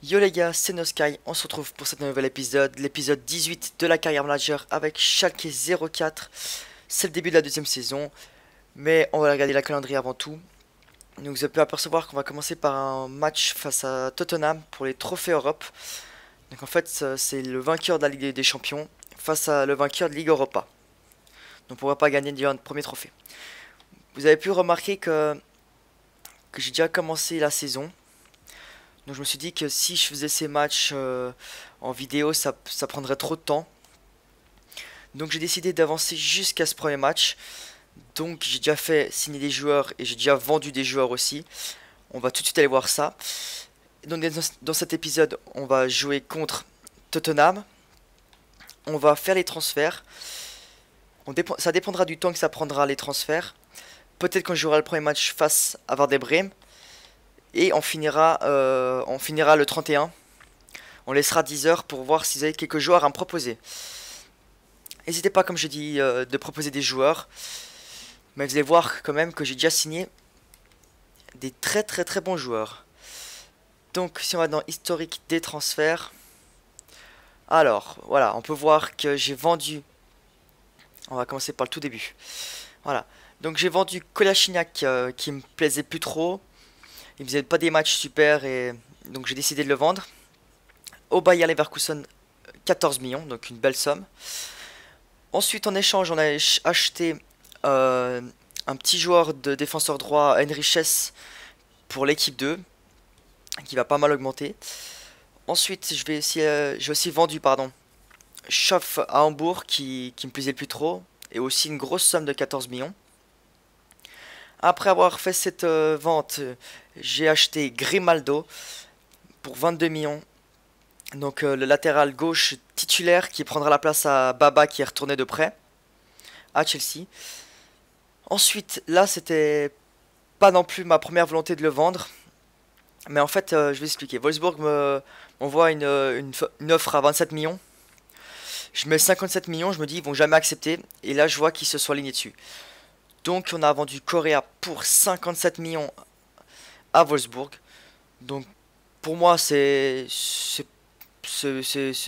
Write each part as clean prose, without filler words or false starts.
Yo les gars, c'est Nosky, on se retrouve pour cet nouvel épisode, l'épisode 18 de la carrière manager avec Schalke 04. C'est le début de la deuxième saison, mais on va regarder la calendrier avant tout. Donc vous avez pu apercevoir qu'on va commencer par un match face à Tottenham pour les trophées Europe. Donc en fait c'est le vainqueur de la Ligue des Champions face à le vainqueur de Ligue Europa. Donc on ne pourra pas gagner le premier trophée. Vous avez pu remarquer que j'ai déjà commencé la saison. Donc je me suis dit que si je faisais ces matchs en vidéo, ça prendrait trop de temps. Donc j'ai décidé d'avancer jusqu'à ce premier match. Donc j'ai déjà fait signer des joueurs et j'ai déjà vendu des joueurs aussi. On va tout de suite aller voir ça. Donc dans cet épisode, on va jouer contre Tottenham. On va faire les transferts. Ça dépendra du temps que ça prendra les transferts. Peut-être qu'on jouera le premier match face à Werder Bremen. Et on finira le 31. On laissera 10 heures pour voir si vous avez quelques joueurs à me proposer. N'hésitez pas, comme je dis, de proposer des joueurs. Mais vous allez voir quand même que j'ai déjà signé des très très très bons joueurs. Donc si on va dans historique des transferts. Alors, voilà, on peut voir que j'ai vendu. On va commencer par le tout début. Voilà. Donc j'ai vendu Kolasinac qui me plaisait plus trop. Il faisait pas des matchs super et donc j'ai décidé de le vendre. Au Bayer Leverkusen, 14 millions, donc une belle somme. Ensuite, en échange, on a acheté un petit joueur de défenseur droit, Henriches, pour l'équipe 2, qui va pas mal augmenter. Ensuite, j'ai aussi vendu, Schoff à Hambourg, qui me plaisait plus trop, et aussi une grosse somme de 14 millions. Après avoir fait cette vente, j'ai acheté Grimaldo pour 22 millions. Donc le latéral gauche titulaire qui prendra la place à Baba qui est retourné de prêt à Chelsea. Ensuite, là c'était pas non plus ma première volonté de le vendre. Mais en fait, je vais expliquer. Wolfsburg m'envoie une offre à 27 millions. Je mets 57 millions, je me dis ils vont jamais accepter. Et là je vois qu'ils se sont alignés dessus. Donc on a vendu Correa pour 57 millions à Wolfsburg. Donc pour moi c'est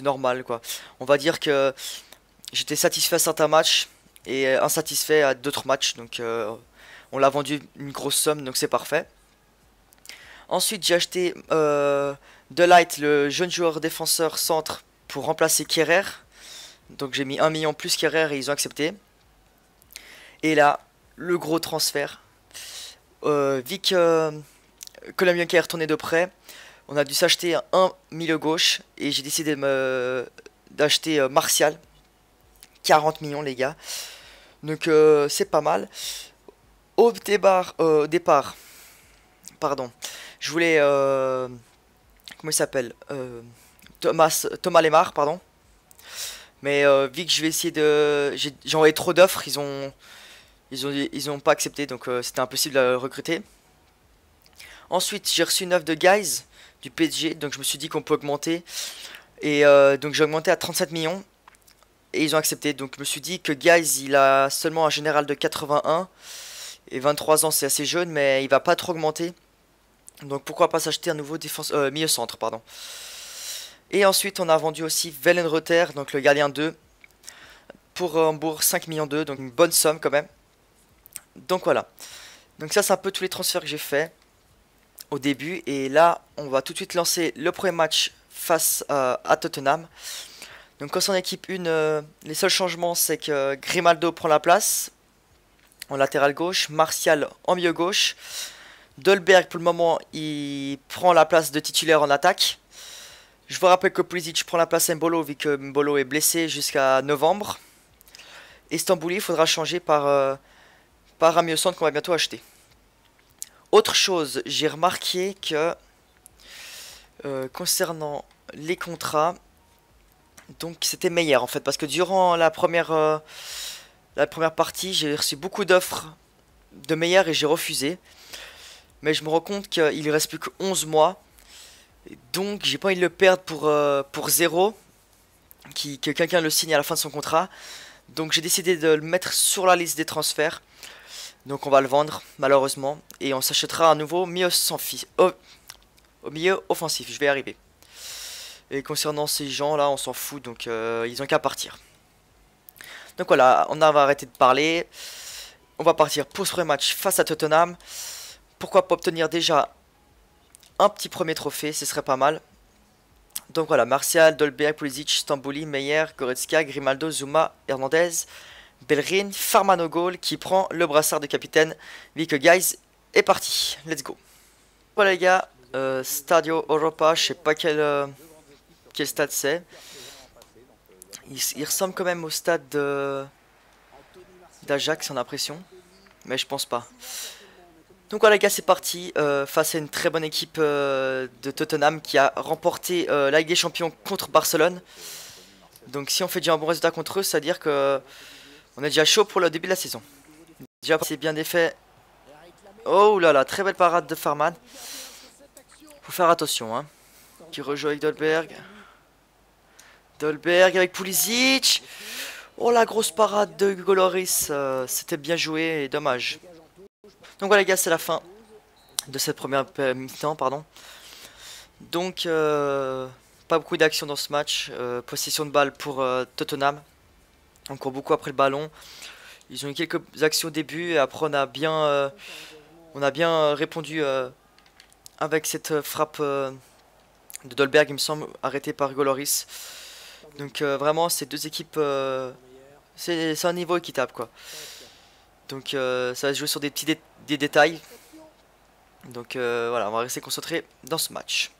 normal quoi. On va dire que j'étais satisfait à certains matchs et insatisfait à d'autres matchs. Donc on l'a vendu une grosse somme donc c'est parfait. Ensuite j'ai acheté De Ligt, le jeune joueur défenseur centre pour remplacer Kehrer. Donc j'ai mis 1 million plus Kehrer et ils ont accepté. Et là le gros transfert. Vic Colombien qui est retourné de prêt. On a dû s'acheter un milieu gauche et j'ai décidé d'acheter Martial. 40 millions les gars. Donc c'est pas mal. Au départ, pardon. Je voulais comment il s'appelle Thomas Lemar, pardon. Mais vu que je vais essayer de j'ai envoyé trop d'offres, ils ont pas accepté donc c'était impossible de le recruter. Ensuite, j'ai reçu une offre de Guys du PSG, donc je me suis dit qu'on peut augmenter. Et donc j'ai augmenté à 37 millions. Et ils ont accepté. Donc je me suis dit que Guys, il a seulement un général de 81. Et 23 ans, c'est assez jeune, mais il va pas trop augmenter. Donc pourquoi pas s'acheter un nouveau milieu centre, pardon. Et ensuite, on a vendu aussi Wellenreuther, donc le gardien 2, pour Hambourg 5 millions 2, donc une bonne somme quand même. Donc voilà. Donc ça, c'est un peu tous les transferts que j'ai fait au début. Et là, on va tout de suite lancer le premier match face à Tottenham. Donc concernant l'équipe 1, les seuls changements, c'est que Grimaldo prend la place en latéral gauche, Martial en milieu gauche. Dolberg, pour le moment, il prend la place de titulaire en attaque. Je vous rappelle que Pulisic prend la place à Mbolo, vu que Mbolo est blessé jusqu'à novembre. Et Stambouli, il faudra changer par un milieu centre qu'on va bientôt acheter. Autre chose, j'ai remarqué que concernant les contrats, donc c'était meilleur en fait, parce que durant la première partie, j'ai reçu beaucoup d'offres de meilleurs et j'ai refusé. Mais je me rends compte qu'il ne reste plus que 11 mois. Donc j'ai pas envie de le perdre pour zéro, que quelqu'un le signe à la fin de son contrat. Donc j'ai décidé de le mettre sur la liste des transferts. Donc on va le vendre malheureusement. Et on s'achètera un nouveau milieu au milieu offensif, je vais y arriver. Et concernant ces gens là, on s'en fout, donc ils ont qu'à partir. Donc voilà, on va arrêter de parler. On va partir pour ce premier match face à Tottenham. Pourquoi pas obtenir déjà un petit premier trophée, ce serait pas mal. Donc voilà, Martial, Dolberg, Pulisic, Stambouli, Meyer, Goretzka, Grimaldo, Zuma, Hernandez, Bellerin, Farman au goal qui prend le brassard de capitaine. Vic Guys est parti. Let's go. Voilà les gars, Stadio Europa, je sais pas quel stade c'est. Il ressemble quand même au stade d'Ajax, on a l'impression. Mais je pense pas. Donc voilà les gars, c'est parti face à une très bonne équipe de Tottenham qui a remporté la Ligue des Champions contre Barcelone. Donc si on fait déjà un bon résultat contre eux, ça veut dire que on est déjà chaud pour le début de la saison. Déjà c'est bien défait. Oh là là, très belle parade de Farman. Faut faire attention hein. Qui rejoue avec Dolberg. Dolberg avec Pulisic. Oh la grosse parade de Hugo Lloris. C'était bien joué et dommage. Donc voilà les gars, c'est la fin de cette première mi-temps, pardon. Donc pas beaucoup d'action dans ce match. Possession de balle pour Tottenham. On court beaucoup après le ballon. Ils ont eu quelques actions au début et après on a bien répondu avec cette frappe de Dolberg, il me semble, arrêtée par Hugo Lloris. Donc vraiment ces deux équipes, c'est un niveau équitable quoi. Donc ça va se jouer sur des petits détails. Donc voilà, on va rester concentré dans ce match.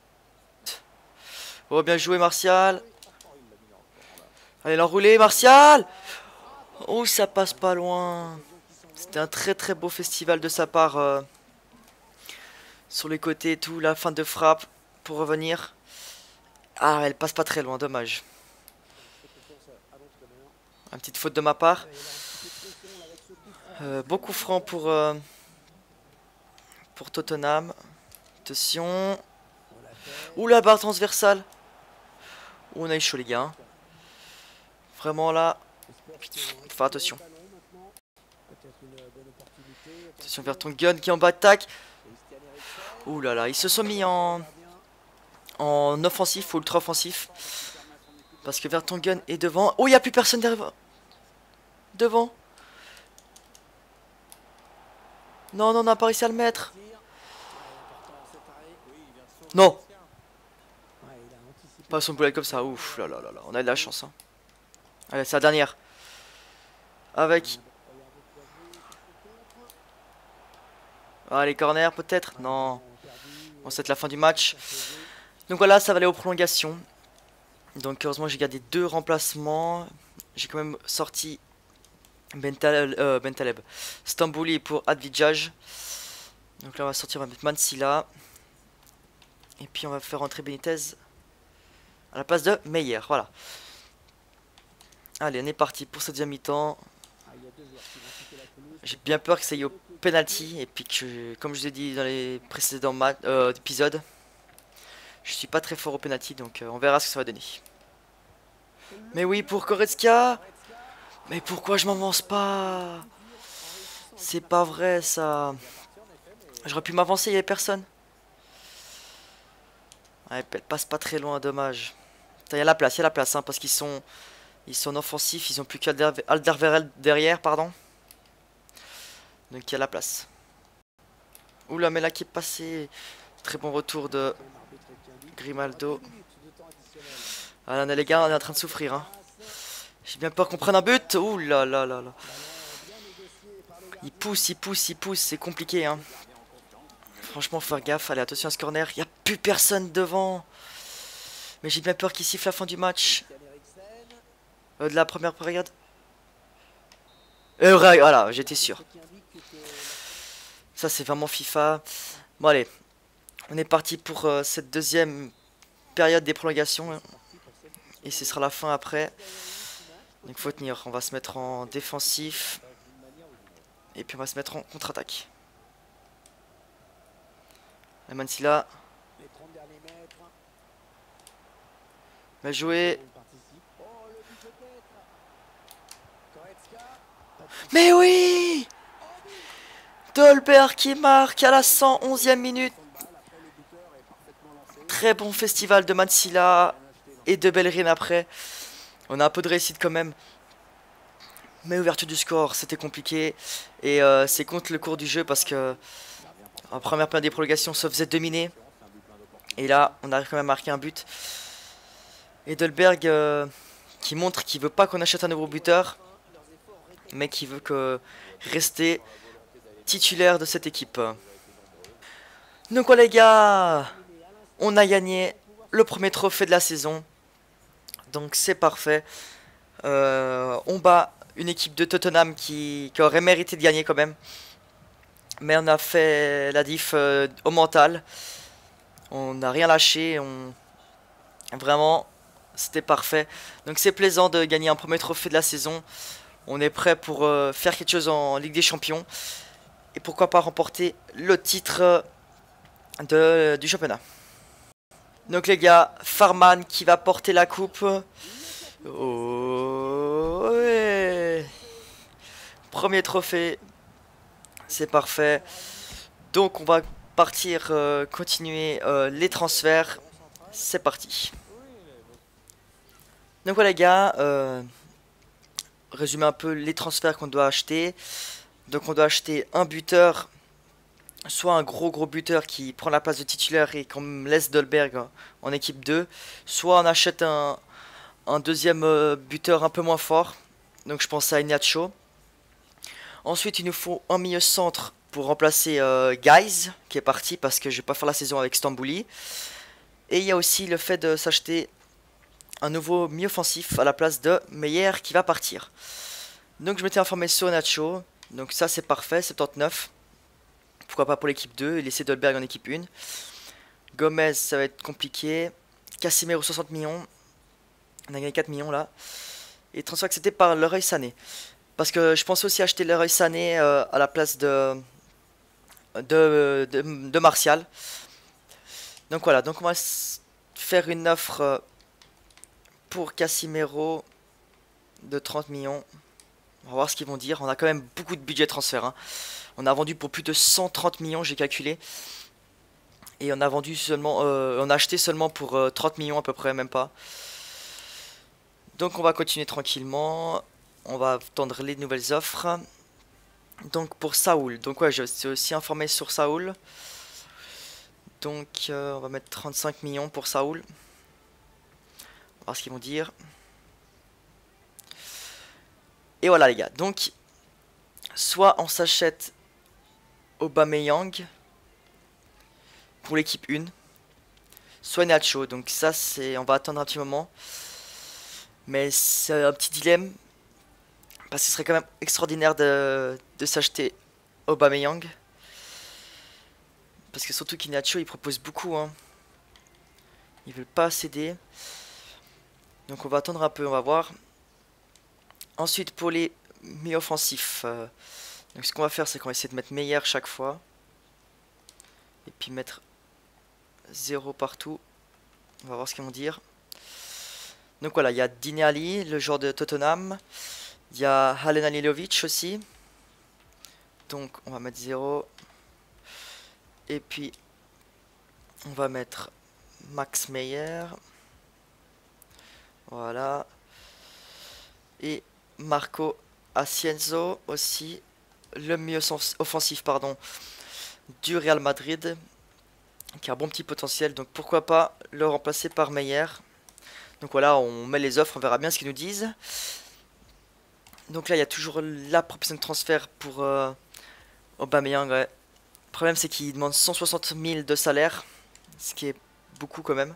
Oh bien joué Martial. Allez l'enrouler Martial. Oh ça passe pas loin. C'était un très très beau festival de sa part. Sur les côtés et tout, la fin de frappe pour revenir. Ah elle passe pas très loin, dommage. Une petite faute de ma part. Beaucoup franc pour Tottenham. Attention. Ouh la barre transversale. Ouh on a eu chaud les gars. Hein. Vraiment là. Faut faire attention. Attention vers ton gun qui est en bas d'attaque. Ouh là là, ils se sont mis en offensif ou ultra offensif. Parce que Vertonghen est devant. Oh, il n'y a plus personne derrière. Devant. Non, non, on n'a pas réussi à le mettre. Non. Pas son boulet comme ça. Ouf, là là là là. On a de la chance. Hein. Allez, c'est la dernière. Avec. Ah, les corners peut-être. Non. Bon, c'est la fin du match. Donc voilà, ça va aller aux prolongations. Donc heureusement j'ai gardé 2 remplacements. J'ai quand même sorti Bentaleb, Stambouli pour Advidjaj. Donc là on va sortir, on va mettre Mansilla. Et puis on va faire rentrer Benitez à la place de Meyer. Voilà. Allez, on est parti pour cette deuxième mi-temps. J'ai bien peur que ça aille au penalty. Et puis que, comme je vous ai dit dans les précédents épisodes, je suis pas très fort au penalty. Donc on verra ce que ça va donner. Mais oui, pour Goretzka. Mais pourquoi je m'avance pas? C'est pas vrai ça. J'aurais pu m'avancer, il n'y avait personne. Ouais, elle passe pas très loin, dommage. Il y a la place, hein, parce qu'ils sont offensifs, ils ont plus qu'Alderweireld derrière, pardon. Donc il y a la place. Oula, mais là qui est passé. Très bon retour de Grimaldo. Ah là, les gars, on est en train de souffrir. Hein. J'ai bien peur qu'on prenne un but. Ouh là là là là. Il pousse, c'est compliqué. Hein. Franchement, faut faire gaffe. Allez, attention à ce corner. Il n'y a plus personne devant. Mais j'ai bien peur qu'il siffle la fin du match. De la première période. Voilà, j'étais sûr. Ça, c'est vraiment FIFA. Bon, allez. On est parti pour cette deuxième période des prolongations. Et ce sera la fin après. Donc, faut tenir. On va se mettre en défensif. Et puis, on va se mettre en contre-attaque. La Mansilla. Bien joué. Mais oui! Dolberg qui marque à la 111e minute. Très bon festival de Mansilla. et de Bellerin après. On a un peu de réussite quand même. Mais ouverture du score, c'était compliqué. Et c'est contre le cours du jeu parce que en première période des prolongations, se faisait dominer. Et là, on arrive quand même à marquer un but. Et Dolberg qui montre qu'il veut pas qu'on achète un nouveau buteur, mais qui veut que rester titulaire de cette équipe. Donc voilà les gars, on a gagné le premier trophée de la saison. Donc c'est parfait. On bat une équipe de Tottenham qui aurait mérité de gagner quand même. Mais on a fait la diff au mental. On n'a rien lâché. Vraiment, c'était parfait. Donc c'est plaisant de gagner un premier trophée de la saison. On est prêt pour faire quelque chose en Ligue des Champions. Et pourquoi pas remporter le titre du championnat. Donc les gars, Farman qui va porter la coupe. Oh, ouais. Premier trophée. C'est parfait. Donc on va partir continuer les transferts. C'est parti. Donc voilà les gars, résumer un peu les transferts qu'on doit acheter. Donc on doit acheter un buteur, soit un gros buteur qui prend la place de titulaire et qu'on laisse Dolberg en équipe 2, soit on achète un deuxième buteur un peu moins fort. Donc je pense à Ignacio. Ensuite il nous faut un milieu centre pour remplacer Guys qui est parti parce que je vais pas faire la saison avec Stambouli. Et il y a aussi le fait de s'acheter un nouveau milieu offensif à la place de Meyer qui va partir. Donc je m'étais informé sur Nacho. Donc ça c'est parfait, 79. Pourquoi pas pour l'équipe 2 et laisser Dolberg en équipe 1. Gomez ça va être compliqué. Casimiro 60 millions. On a gagné 4 millions là. Et transfert accepté par Leroy Sané. Parce que je pense aussi acheter Leroy Sané à la place de Martial. Donc voilà, donc on va faire une offre pour Casimiro de 30 millions. On va voir ce qu'ils vont dire. On a quand même beaucoup de budget transfert. Hein. On a vendu pour plus de 130 millions, j'ai calculé. Et on a vendu seulement, on a acheté seulement pour 30 millions à peu près, même pas. Donc on va continuer tranquillement. On va attendre les nouvelles offres. Donc pour Saoul. Donc ouais, je suis aussi informé sur Saoul. Donc on va mettre 35 millions pour Saoul. On va voir ce qu'ils vont dire. Et voilà les gars. Donc soit on s'achète Aubameyang pour l'équipe 1. Soit Nacho. Donc ça c'est, on va attendre un petit moment. Mais c'est un petit dilemme. Parce que ce serait quand même extraordinaire de s'acheter Aubameyang. Parce que surtout qu'Inacho il propose beaucoup. Hein. Ils veulent pas céder. Donc on va attendre un peu, on va voir. Ensuite pour les milieux offensifs. Donc ce qu'on va faire c'est qu'on va essayer de mettre Meyer chaque fois. Et puis mettre 0 partout. On va voir ce qu'ils vont dire. Donc voilà, il y a Dine Ali, le joueur de Tottenham. Il y a Alen Halilovic aussi. Donc on va mettre 0. Et puis on va mettre Max Meyer. Voilà. Et Marco Ascenso aussi. Le milieu offensif pardon, du Real Madrid. Qui a un bon petit potentiel. Donc pourquoi pas le remplacer par Meyer. Donc voilà, on met les offres, on verra bien ce qu'ils nous disent. Donc là, il y a toujours la proposition de transfert pour Aubameyang. Ouais. Le problème, c'est qu'il demande 160 000 de salaire, ce qui est beaucoup quand même.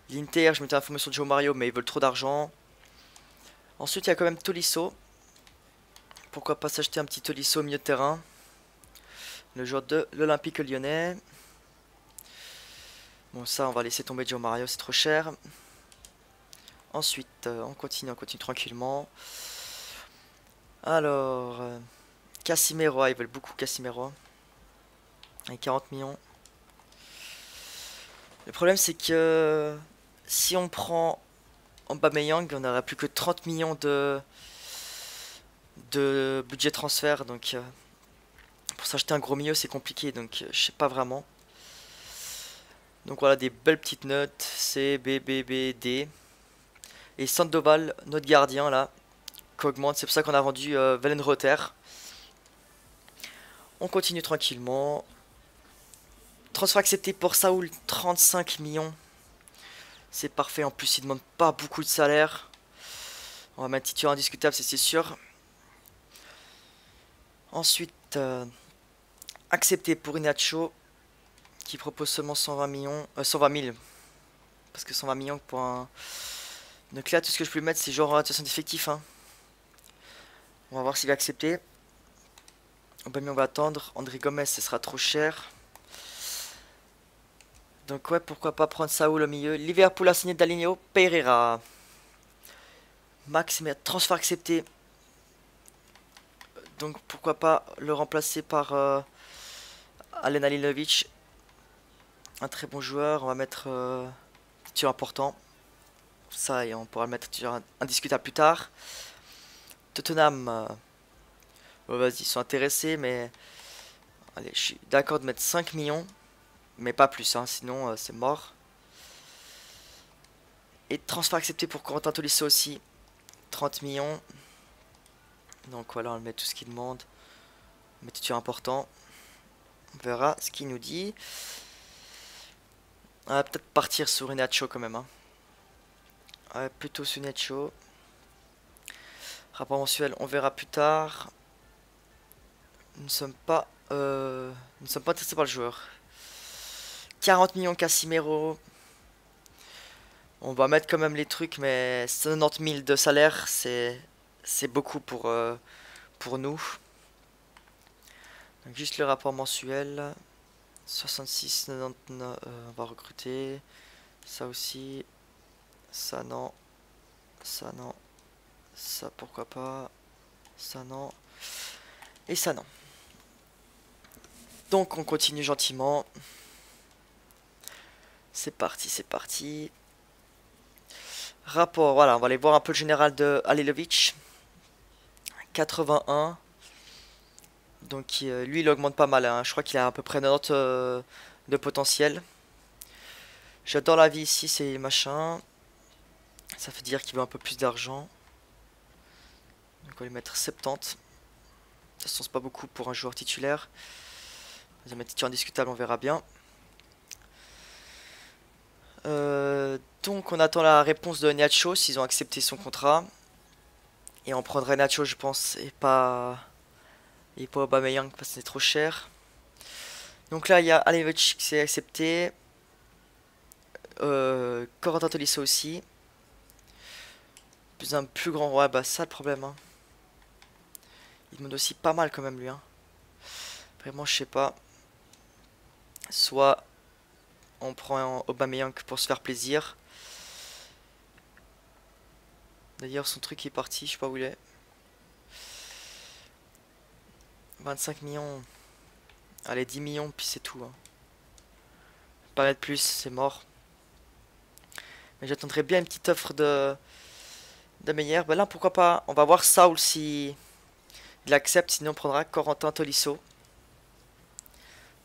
L'Inter, je m'étais informé sur Joe Mario, mais ils veulent trop d'argent. Ensuite, il y a quand même Tolisso. Pourquoi pas s'acheter un petit Tolisso au milieu de terrain. Le joueur de l'Olympique Lyonnais. Bon, ça, on va laisser tomber Joe Mario, c'est trop cher. Ensuite, on continue tranquillement. Alors, Casimiro, ils veulent beaucoup Casimiro. Avec 40 millions. Le problème c'est que si on prend Aubameyang, on n'aura plus que 30 millions de budget transfert. Donc pour s'acheter un gros milieu c'est compliqué. Donc je sais pas vraiment. Donc voilà, des belles petites notes. C, B, B, B, D. Et Sandoval, notre gardien là, qui augmente. C'est pour ça qu'on a vendu Wellenreuther. On continue tranquillement. Transfert accepté pour Saoul, 35 millions. C'est parfait, en plus il demande pas beaucoup de salaire. On va mettre titulaire indiscutable, c'est sûr. Ensuite, accepté pour Inacho, qui propose seulement 120 millions, 120 000. Parce que 120 millions pour un... Donc là, tout ce que je peux lui mettre, c'est genre rotation d'effectif. Hein. On va voir s'il va accepter. Aubameyang, on va attendre. André Gomez, ce sera trop cher. Donc ouais, pourquoi pas prendre Saoul au milieu. Liverpool a signé Dalinho, Pereira. Max, mais transfert accepté. Donc pourquoi pas le remplacer par Alen Halilovic. Un très bon joueur. On va mettre tir important. Ça, et on pourra le mettre indiscutable plus tard. Tottenham. Bon, vas-y, ils sont intéressés, mais... Allez, je suis d'accord de mettre 5 millions. Mais pas plus, hein, sinon c'est mort. Et transfert accepté pour Corentin Tolisso aussi. 30 millions. Donc voilà, on met tout ce qu'il demande. On met tout important. On verra ce qu'il nous dit. On va peut-être partir sur Inacho quand même. Hein. Ouais, plutôt sur Inacho. Rapport mensuel, on verra plus tard. Nous ne sommes pas intéressés par le joueur. 40 millions Casimiro. On va mettre quand même les trucs, mais 90 000 de salaire, c'est beaucoup pour nous. Donc juste le rapport mensuel. 66, 99, on va recruter. Ça aussi. Ça non. Ça non. Ça pourquoi pas. Ça non. Et ça non. Donc on continue gentiment. C'est parti, c'est parti. Rapport, voilà, on va aller voir un peu le général de Halilovic. 81. Donc lui il augmente pas mal, hein. Je crois qu'il a à peu près 90 de potentiel. J'adore la vie ici, c'est machin. Ça fait dire qu'il veut un peu plus d'argent. Donc on va lui mettre 70. De toute façon c'est pas beaucoup pour un joueur titulaire. On va mettre titulaire indiscutable, on verra bien. Donc on attend la réponse de Nacho s'ils ont accepté son contrat. Et on prendrait Nacho je pense et pas Aubameyang parce que c'est trop cher. Donc là il y a Halilovic qui s'est accepté. Corentin Tolisso aussi. Un plus grand, ouais bah ça le problème. Hein. Il demande aussi pas mal quand même lui. Hein. Vraiment je sais pas. Soit on prend Aubameyang pour se faire plaisir. D'ailleurs son truc est parti, je sais pas où il est. 25 millions. Allez 10 millions puis c'est tout. Hein. Pas mettre plus, c'est mort. Mais j'attendrai bien une petite offre de Meyer. Ben là pourquoi pas. On va voir Saul si il accepte, sinon on prendra Corentin Tolisso.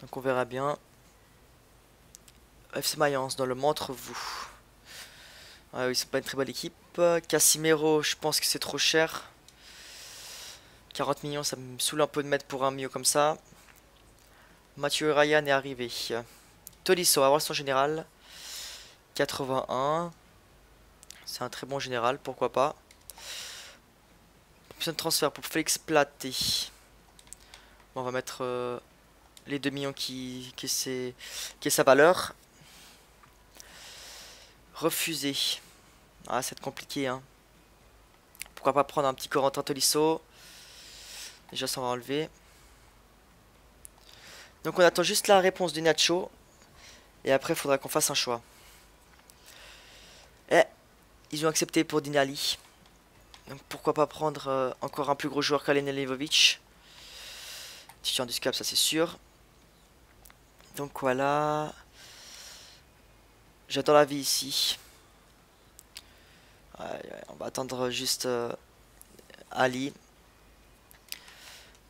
Donc on verra bien. FC Mayence dans le montre-vous. Ouais, oui, c'est pas une très bonne équipe. Casimiro, je pense que c'est trop cher. 40 millions, ça me saoule un peu de mettre pour un milieu comme ça. Mathieu Ryan est arrivé. Tolisso, on va voir son général. 81. C'est un très bon général, pourquoi pas. Option de transfert pour Félix Platé. Bon, on va mettre les 2 millions qui est sa valeur. Refusé. Ah, c'est compliqué, hein. Pourquoi pas prendre un petit Corentin Tolisso. Déjà, ça va enlever. Donc, on attend juste la réponse du Nacho. Et après, il faudra qu'on fasse un choix. Et ils ont accepté pour Dinali. Donc, pourquoi pas prendre encore un plus gros joueur qu'Alen Levovic. Titulaire du Scap, ça c'est sûr. Donc, voilà. J'adore la vie ici. Ouais, on va attendre juste Ali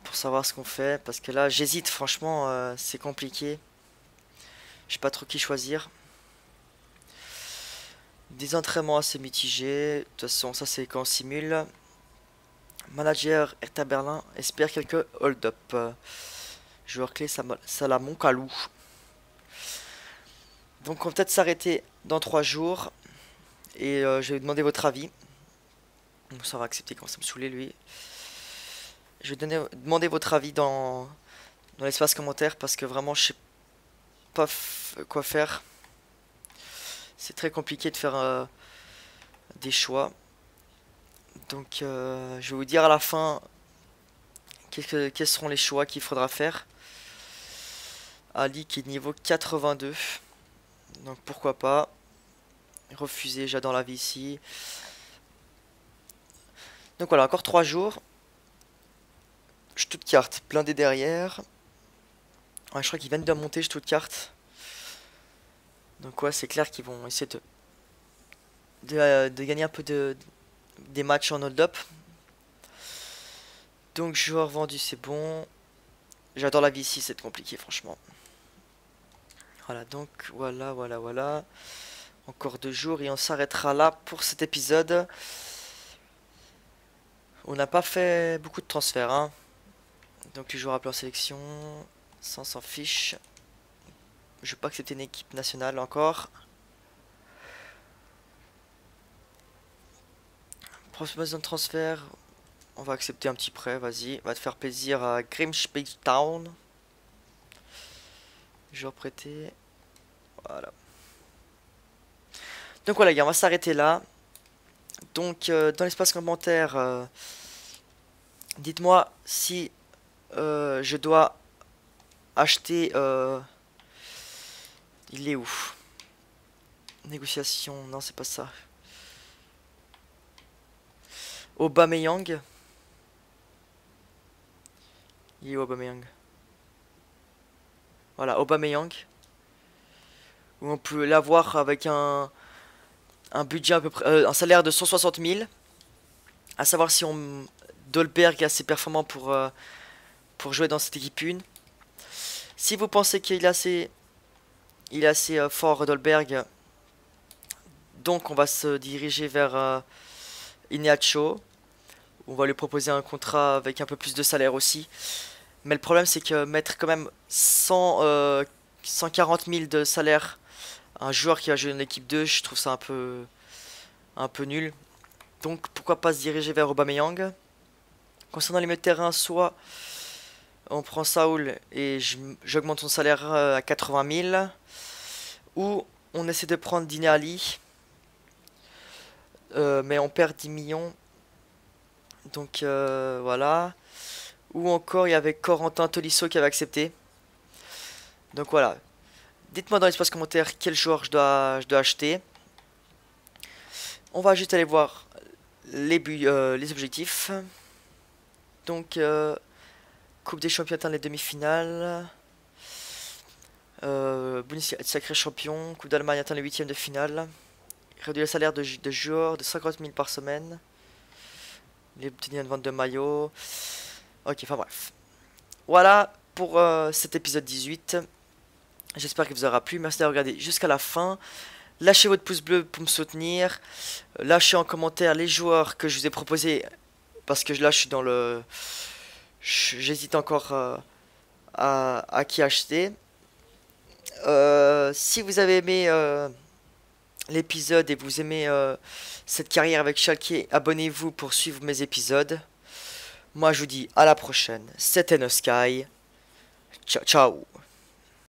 pour savoir ce qu'on fait parce que là j'hésite franchement c'est compliqué, je sais pas trop qui choisir. Des entraînements assez mitigés. De toute façon, ça c'est quand on simule. Manager Hertha Berlin espère quelques hold-up. Joueur clé Salamon Kalou. Donc on va peut-être s'arrêter dans 3 jours. Et je vais vous demander votre avis. Donc ça va accepter, quand ça me saouler lui. Je vais demander votre avis dans l'espace commentaire parce que vraiment je sais pas quoi faire. C'est très compliqué de faire des choix. Donc je vais vous dire à la fin quels seront les choix qu'il faudra faire. Ali qui est niveau 82. Donc pourquoi pas. Refuser, j'adore la vie ici. Donc voilà, encore 3 jours. Stuttgart, blindé derrière. Ouais, je crois qu'ils viennent de monter Stuttgart. Donc ouais, c'est clair qu'ils vont essayer de gagner un peu des matchs en hold-up. Donc joueur vendu, c'est bon. J'adore la vie ici, c'est compliqué franchement. Voilà, donc voilà. Encore 2 jours et on s'arrêtera là pour cet épisode. On n'a pas fait beaucoup de transferts, hein. Donc les joueurs appelés en sélection, ça on s'en fiche. Je vais pas accepter une équipe nationale encore. Proposition de transfert, on va accepter un petit prêt, vas-y. Va te faire plaisir à Grimsby Town. Joueur prêté. Voilà. Donc voilà les gars, on va s'arrêter là. Donc dans l'espace commentaire, dites-moi si je dois acheter... il est où? Négociation, non c'est pas ça. Aubameyang. Il est où Aubameyang? Voilà, Aubameyang. Où on peut l'avoir avec un budget à peu près... un salaire de 160 000. À savoir si Dolberg est assez performant pour jouer dans cette équipe 1. Si vous pensez qu'il est assez... fort Dolberg, donc on va se diriger vers Iheanacho. On va lui proposer un contrat avec un peu plus de salaire aussi. Mais le problème c'est que mettre quand même 140 000 de salaire à un joueur qui va jouer en équipe 2, je trouve ça un peu nul. Donc pourquoi pas se diriger vers Aubameyang. Concernant les milieux de terrain, soit on prend Saúl et j'augmente son salaire à 80 000. Ou on essaie de prendre Dele Alli. Mais on perd 10 millions. Donc voilà. Ou encore il y avait Corentin Tolisso qui avait accepté. Donc voilà. Dites-moi dans l'espace commentaire quel joueur je dois acheter. On va juste aller voir les objectifs. Donc Coupe des champions atteint les demi-finales. Bundesliga sacré champion. Coupe d'Allemagne atteint les huitièmes de finale. Réduire le salaire de joueurs de 50 000 par semaine. Les obtenir une vente de maillots. Ok, enfin bref. Voilà pour cet épisode 18. J'espère qu'il vous aura plu. Merci d'avoir regardé jusqu'à la fin. Lâchez votre pouce bleu pour me soutenir. Lâchez en commentaire les joueurs que je vous ai proposés. Parce que là, je suis dans le... J'hésite encore à qui acheter. Si vous avez aimé l'épisode et vous aimez cette carrière avec Schalke, abonnez-vous pour suivre mes épisodes. Moi, je vous dis à la prochaine. C'était No Sky. Ciao, ciao.